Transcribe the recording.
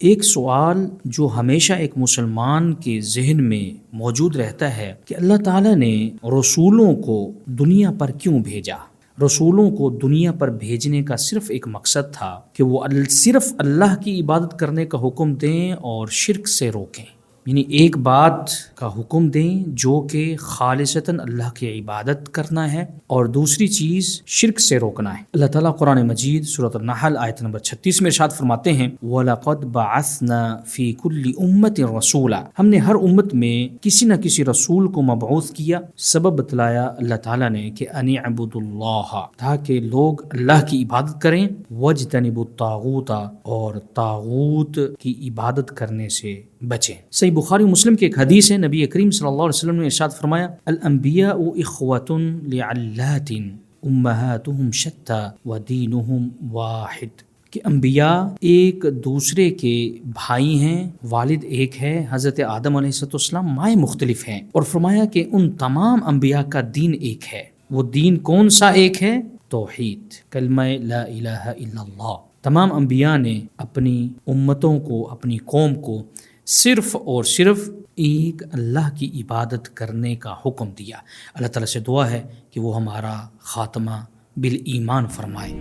ایک سوال جو ہمیشہ ایک مسلمان کے ذہن میں موجود رہتا ہے کہ اللہ تعالیٰ نے رسولوں کو دنیا پر کیوں بھیجا؟ رسولوں کو دنیا پر بھیجنے کا صرف ایک مقصد تھا کہ وہ صرف اللہ کی عبادت کرنے کا حکم دیں اور شرک سے روکیں، یعنی ایک بات کا حکم دیں جو کہ خالصتاً اللہ کی عبادت کرنا ہے، اور دوسری چیز شرک سے روکنا ہے۔ اللہ تعالیٰ قرآن مجید سورۃ النحل آیت نمبر 36 میں ارشاد فرماتے ہیں وَلَقَدْ بَعَثْنَا فِي كُلِّ أُمَّةٍ رَسُولًا، ہم نے ہر امت میں کسی نہ کسی رسول کو مبعوث کیا۔ سبب بتلایا اللہ تعالیٰ نے کہ أَنِ اعْبُدُوا اللَّهَ، تاکہ لوگ اللہ کی عبادت کریں، وَاجْتَنِبُوا الطَّاغُوتَ، اور طاغوت کی عبادت کرنے سے بچیں۔ صحیح بخاری مسلم کی ایک حدیث ہے، نبی کریم صلی اللہ علیہ وسلم نے ارشاد فرمایا الانبیاء اخوۃ لعلات امہاتہم شتیٰ ودینہم واحد، کہ انبیاء ایک دوسرے کے بھائی ہیں، والد ایک ہے، حضرت آدم علیہ السلام مائیں مختلف ہیں، اور فرمایا کہ ان تمام انبیاء کا دین ایک ہے۔ وہ دین کون سا ایک ہے؟ توحید، کلمہ لا الہ الا اللہ۔ تمام انبیاء نے اپنی امتوں کو، اپنی قوم کو صرف اور صرف ایک اللہ کی عبادت کرنے کا حکم دیا۔ اللہ تعالیٰ سے دعا ہے کہ وہ ہمارا خاتمہ بالایمان فرمائے۔